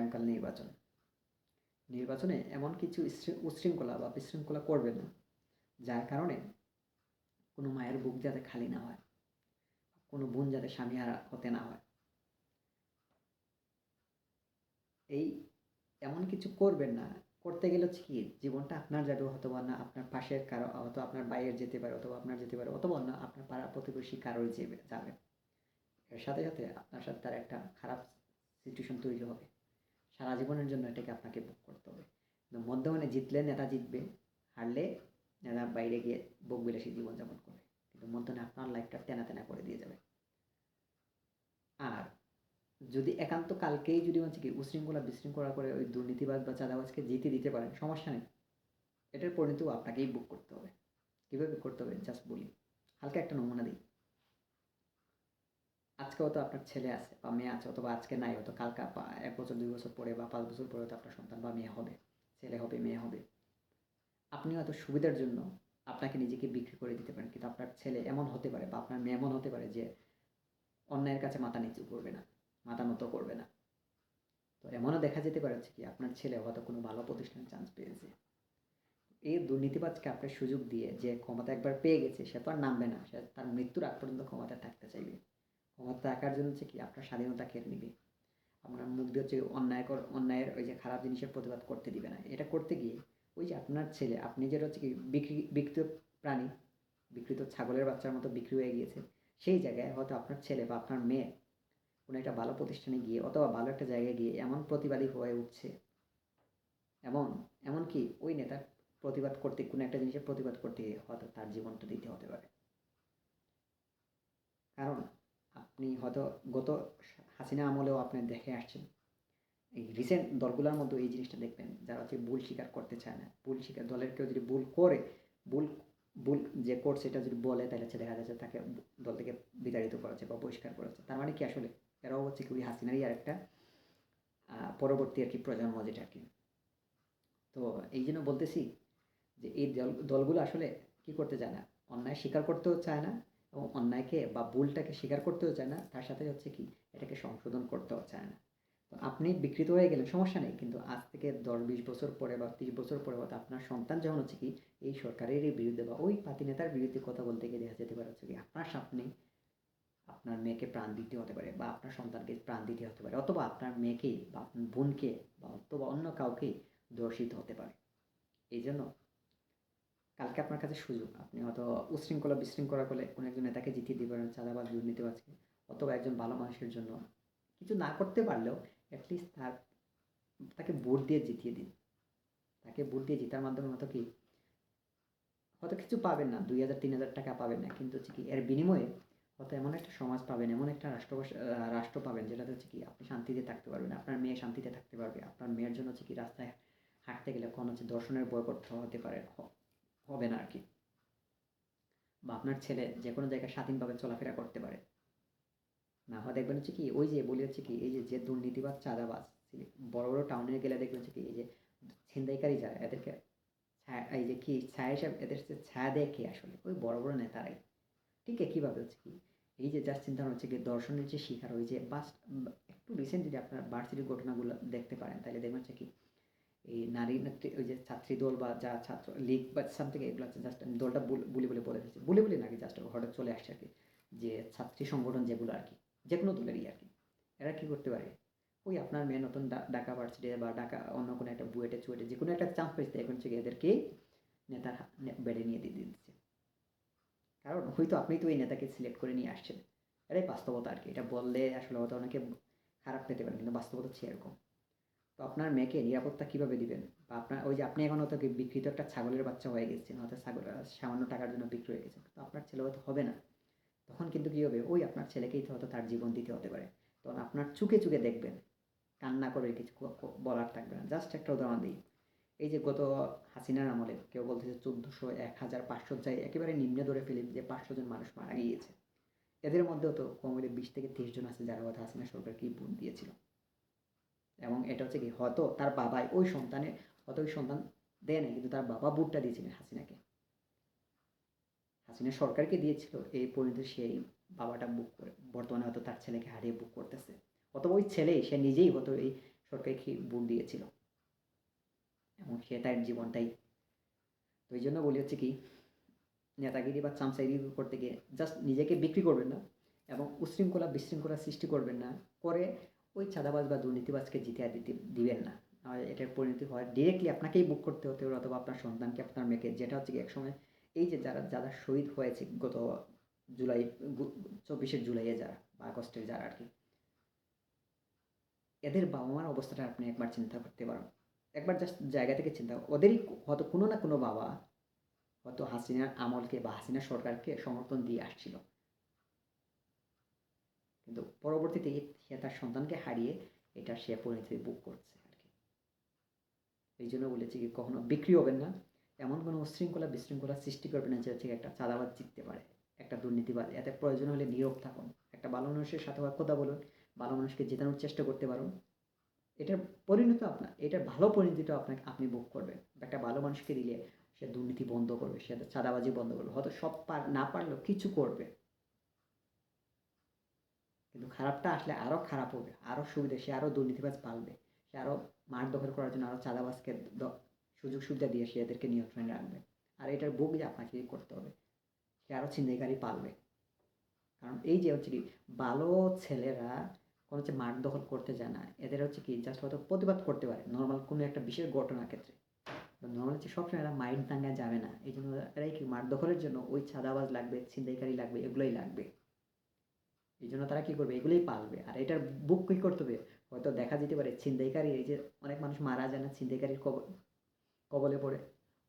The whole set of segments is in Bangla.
আগামীকাল নির্বাচনে এমন কিছু উচ্ছৃঙ্খলা বা বিশৃঙ্খলা করবেন না, যার কারণে কোনো মায়ের বুক যাতে খালি না হয়, কোনো বোন যাতে স্বামীহারা হতে না হয়। এই এমন কিছু করবেন না। করতে গেলে হচ্ছে কি, জীবনটা আপনার যাবে, অথবা না আপনার পাশের কারো, হয়তো আপনার বাইরের যেতে পারে, অথবা আপনার যেতে পারে, অথবা না আপনার পাড়া প্রতিবেশী কারোই যাবে। এর সাথে সাথে আপনার সাথে তার একটা খারাপ সিচুয়েশন তৈরি হবে। সারা জীবনের জন্য এটাকে আপনাকে বুক করতে হবে। কিন্তু মধ্যমানে জিতলে নেতা জিতবে, হারলে নেতা বাইরে গিয়ে বুক বিলাসী জীবনযাপন করবে, কিন্তু মধ্যমানে আপনার লাইফটা তেনা তেনা করে দিয়ে যাবে। আর যদি একান্ত কালকেই যদি হচ্ছে কি উশৃঙ্খলা বিশৃঙ্খলা করে ওই দুর্নীতিবাজ বা চাঁদাবাজকে জিতে দিতে পারেন, সমস্যা নেই, এটার পরিণতিও আপনাকেই বুক করতে হবে। কীভাবে করতে হবে জাস্ট বলি, হালকা একটা নমুনা দিই। আজকে হয়তো আপনার ছেলে আছে বা মেয়ে আছে, অথবা আজকে নাই, হয়তো কালকে 1 বছর 2 বছর পরে বা 5 বছর পরে হয়তো আপনার সন্তান বা মেয়ে হবে, ছেলে হবে মেয়ে হবে। আপনি হয়তো সুবিধার জন্য আপনাকে নিজেকে বিক্রি করে দিতে পারেন, কিন্তু আপনার ছেলে এমন হতে পারে বা আপনার মেয়ে এমন হতে পারে যে অন্যায়ের কাছে মাথা নিচু করবে না, মাথা নত করবে না। তো এমনও দেখা যেতে পারে হচ্ছে কি, আপনার ছেলে হয়তো কোনো ভালো প্রতিষ্ঠানে চান্স পেয়েছে, এই দুর্নীতিবাজকে আপনার সুযোগ দিয়ে, যে ক্ষমতা একবার পেয়ে গেছে সে তো আর নামবে না, সে তার মৃত্যুর আগ পর্যন্ত ক্ষমতায় থাকতে চাইবে। ক্ষমতা থাকার জন্য হচ্ছে কি আপনার স্বাধীনতা কেড়ে নিবে, আপনার মুখ দিয়ে হচ্ছে অন্যায়ের ওই যে খারাপ জিনিসের প্রতিবাদ করতে দিবে না। এটা করতে গিয়ে ওই যে আপনার ছেলে, আপনি যেটা হচ্ছে কি বিকৃত প্রাণী, বিকৃত ছাগলের বাচ্চার মতো বিক্রি হয়ে গিয়েছে, সেই জায়গায় হয়তো আপনার ছেলে বা আপনার মেয়ে কোনো একটা ভালো প্রতিষ্ঠানে গিয়ে, অথবা ভালো একটা জায়গায় গিয়ে এমন প্রতিবাদী হয়ে উঠছে, এমনকি ওই নেতার প্রতিবাদ করতে, কোনো একটা জিনিসের প্রতিবাদ করতে গিয়ে হয়তো তার জীবনটা দিতে হতে পারে। কারণ আপনি হয়তো গত হাসিনা আমলেও আপনি দেখে আসছেন, এই রিসেন্ট দলগুলোর মধ্যে এই জিনিসটা দেখবেন, যারা হচ্ছে ভুল স্বীকার করতে চায় না, ভুল স্বীকার, দলের কেউ যদি ভুল করে, ভুল ভুল যে করছে এটা যদি বলে, তাহলে হচ্ছে দেখা যাচ্ছে তাকে দল থেকে বিতাড়িত করা হচ্ছে বা বহিষ্কার করা হচ্ছে। তার মানে কি, আসলে এরাও হচ্ছে কি ওই হাসিনারই আর একটা পরবর্তী আর কি প্রজন্ম, যেটা আর কি। তো এই জন্য বলতেছি যে এই দলগুলো আসলে কি করতে চায় না, অন্যায় স্বীকার করতেও চায় না, এবং অন্যায়কে বা ভুলটাকে স্বীকার করতেও চায় না, তার সাথে হচ্ছে কি এটাকে সংশোধন করতেও চায় না। তো আপনি বিকৃত হয়ে গেলেন, সমস্যা নেই, কিন্তু আজ থেকে 10-20 বছর পরে বা 30 বছর পরে হয়তো আপনার সন্তান যখন হচ্ছে কি এই সরকারেরই বিরুদ্ধে বা ওই পাতি নেতার বিরুদ্ধে কথা বলতে গিয়ে দেখা যেতে পারে হচ্ছে কি আপনার সামনে আপনার মেয়েকে প্রাণ দিতে হতে পারে, বা আপনার সন্তানকে প্রাণ দিতে হতে পারে, অথবা আপনার মেয়েকেই বা আপনার বোনকে বা অথবা অন্য কাউকে দর্শিত হতে পারে। এই জন্য কালকে আপনার কাছে সুযোগ, আপনি হয়তো উশৃঙ্খলা বিশৃঙ্খলা করলে কোনো একজন নেতাকে জিতিয়ে দিতে পারেন, চাঁদাবাজ দুর্নীতিবাজকে, অথবা একজন ভালো মানুষের জন্য কিছু না করতে পারলেও অ্যাটলিস্ট তাকে ভোট দিয়ে জিতিয়ে দিন। তাকে ভোট দিয়ে জেতার মাধ্যমে হয়তো কিছু পাবেন না, 2,000-3,000 টাকা পাবেন না, কিন্তু হচ্ছে কি এর বিনিময়ে হয়তো এমন একটা সমাজ পাবেন, এমন একটা রাষ্ট্র পাবেন, যেটাতে হচ্ছে কি আপনি শান্তিতে থাকতে পারবেন, আপনার মেয়ে শান্তিতে থাকতে পারবে, আপনার মেয়ের জন্য হচ্ছে কি রাস্তায় হাঁটতে গেলে কোনো হচ্ছে দর্শনের ভয় করতে হতে পারে, হবে না আর কি। বা আপনার ছেলে যে কোনো জায়গায় স্বাধীনভাবে চলাফেরা করতে পারে। না হয় দেখবেন হচ্ছে কি ওই যে বলি হচ্ছে কি এই যে দুর্নীতিবাজ চাঁদাবাজ বড় বড় টাউনে গেলে দেখবেন হচ্ছে কি এই যে ছিনতাইকারী যারা, এদেরকে এই যে কি ছায়া হিসাবে এদের ছায়া দেয় কে, আসলে ওই বড় বড় নেতারাই। ঠিক কীভাবে হচ্ছে কি এই যে জাস্ট চিন্তা হচ্ছে কি দর্শনের যে শিকার, ওই যে একটু রিসেন্ট যদি আপনার ভার্সিটির ঘটনাগুলো দেখতে পারেন, তাহলে দেখবেন হচ্ছে কি এই নারী নেত্রী, ওই যে ছাত্রী দল বা যা ছাত্র লীগ বা সামথিং, এগুলো হচ্ছে জাস্ট আমি দলটা বলে বলে দিচ্ছি, বলে নাকি জাস্ট হঠাৎ চলে আসছে আর কি, যে ছাত্রী সংগঠন যেগুলো আর কি, যে কোনো দলেরই আর কি, এরা কী করতে পারে, ওই আপনার মেয়ে নতুন ঢাকা ভার্সিটি বা ঢাকা অন্য কোনো একটা বুয়েটে চুয়েটে যে কোনো একটা চান্স পেয়েছে, এখন হচ্ছে এদেরকে নেতার বেড়ে নিয়ে দিয়ে দিচ্ছে। কারণ হয়তো আপনি তো এই নেতাকে সিলেক্ট করে নিয়ে আসছেন, এটাই বাস্তবতা আর কি। এটা বললে আসলে হয়তো অনেকে খারাপ পেতে পারেন, কিন্তু বাস্তবতা হচ্ছে এরকম। তো আপনার মেয়েকে নিরাপত্তা কীভাবে দিবেন, বা আপনার ওই যে আপনি এখন হয়তো বিকৃত একটা ছাগলের বাচ্চা হয়ে গেছেন, হয়তো ছাগল সামান্য টাকার জন্য বিক্রি হয়ে গেছেন, তো আপনার ছেলে হয়তো হবে না, তখন কিন্তু কী হবে, ওই আপনার ছেলেকেই তো হয়তো তার জীবন দিতে হতে পারে। তখন আপনার চুকে চুকে দেখবেন, কান্না করে কিছু বলার থাকবে না। জাস্ট একটা উদাহরণ দিই, এই যে গত হাসিনার আমলে কেউ বলতেছে 1400, 1000, 500 চাই একেবারে নিম্নে ধরে ফেলি, যে 500 জন মানুষ মারা গিয়েছে, এদের মধ্যেও তো কম হলে 20 থেকে 30 জন আছে যারা হয়তো হাসিনা সরকারকে ভোট দিয়েছিল। এবং এটা হচ্ছে কি হয়তো তার বাবাই ওই সন্তানের, হয়তো ওই সন্তান দেয় নাই, কিন্তু তার বাবা ভোটটা দিয়েছিলেন হাসিনাকে, হাসিনা সরকারকে দিয়েছিল, এই পরিণতি সেই বাবাটা বুক করে বর্তমানে হয়তো তার ছেলেকে হারিয়ে বুক করতেছে, অথবা ওই ছেলেই সে নিজেই হয়তো এই সরকারকে ভোট দিয়েছিল এবং সে তার জীবনটাই, তো এই জন্য বলি হচ্ছে কি, নেতাগিরি বা চামচাগিরি করতে গিয়ে জাস্ট নিজেকে বিক্রি করবেন না এবং উচ্ছৃঙ্খলা বিশৃঙ্খলা সৃষ্টি করবেন না, করে ওই চাঁদাবাজ বা দুর্নীতিবাজকে জিতে দিতে দিবেন না। আর এটার পরিণতি হয় ডিরেক্টলি আপনাকেই বুক করতে হতে হবে, অথবা আপনার সন্তানকে, আপনার মেয়েকে, যেটা হচ্ছে কি একসময় এই যে যারা যারা শহীদ হয়েছে গত জুলাই 24শে জুলাইয়ে যারা বা আগস্টের যারা আর কি, এদের বাবা মার অবস্থাটা আপনি একবার চিন্তা করতে পারেন। একবার জাস্ট জায়গা থেকে চিন্তা, ওদেরই হয়তো কোনো না কোনো বাবা হয়তো হাসিনার আমলকে বা হাসিনা সরকারকে সমর্থন দিয়ে আসছিল, কিন্তু পরবর্তীতে সে তার সন্তানকে হারিয়ে এটা সে পরিণতি বুক করছে আর কি। এই জন্য বলেছি কি কখনো বিক্রি হবেন না, এমন কোনো উশৃঙ্খলা বিশৃঙ্খলা সৃষ্টি করবেন না যে হচ্ছে একটা চাঁদাবাজ জিততে পারে, একটা দুর্নীতিবাজ। এতে প্রয়োজন হলে নীরব থাকুন, একটা ভালো মানুষের সাথে কথা বলুন, ভালো মানুষকে জেতানোর চেষ্টা করতে পারুন। এটার পরিণত আপনার, এটার ভালো পরিণতিটা আপনাকে আপনি ভোগ করবেন। একটা ভালো মানুষকে দিলে সে দুর্নীতি বন্ধ করবে, সে চাঁদাবাজি বন্ধ করবে, হয়তো সব না পারলেও কিছু করবে, কিন্তু খারাপটা আসলে আরও খারাপ হবে, আরও সুবিধা, সে আরও দুর্নীতিবাজ পালবে, সে আরও মাঠ দখল করার জন্য আরও চাঁদাবাজকে সুযোগ সুবিধা দিয়ে সে এদেরকে নিয়ন্ত্রণে রাখবে। আর এটার ভোগ যে আপনাকেই করতে হবে, সে আরও ছিনতাইকারী পালবে। কারণ এই যে হচ্ছে কি ভালো ছেলেরা কোনো হচ্ছে মাঠ দখল করতে যায় না, এদের হচ্ছে কি জাস্ট হয়তো প্রতিবাদ করতে পারে নর্মাল কোনো একটা বিশেষ ঘটনার ক্ষেত্রে, নর্মাল হচ্ছে সবসময় এরা মাইট দাঙ্গা যাবে না। এই জন্য এরাই কি মাঠ দখলের জন্য ওই চাঁদাবাজ লাগবে, ছিনতাইকারী লাগবে, এগুলোই লাগবে। এই জন্য তারা কী করবে, এগুলোই পালবে। আর এটার বুক কী করতে হবে, হয়তো দেখা যেতে পারে ছিনতাইকারী, এই যে অনেক মানুষ মারা যায় না ছিনতাইকারীর কবলে পড়ে,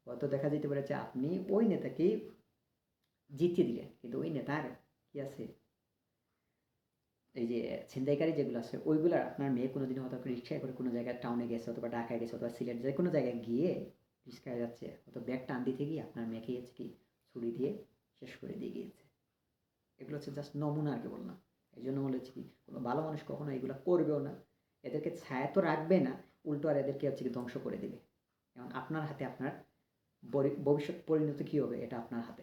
হয়তো দেখা যেতে পারে যে আপনি ওই নেতাকেই জিতিয়ে দিলেন, কিন্তু ওই নেতার কি আছে, এই যে ছিনতাইকারী যেগুলো আছে ওইগুলো আপনার মেয়ে কোনোদিন হয়তো রিক্সায় করে কোনো জায়গায় টাউনে গেছে, অথবা ঢাকায় গেছে, অথবা সিলেট যে কোনো জায়গায় গিয়ে রিক্সায় যাচ্ছে, হয়তো ব্যাগ টান দিতে গিয়ে আপনার মেয়েকে হচ্ছে কি ছুরি দিয়ে শেষ করে দিয়ে গিয়েছে। এগুলো হচ্ছে জাস্ট নমুনা আর কি বললাম। এই জন্য বলেছি কি কোনো ভালো মানুষ কখনো এগুলো করবেও না, এদেরকে ছায়া তো রাখবে না, উল্টো আর এদেরকে হচ্ছে কি ধ্বংস করে দেবে। এবং আপনার হাতে আপনার ভবিষ্যৎ পরিণতি কী হবে এটা আপনার হাতে।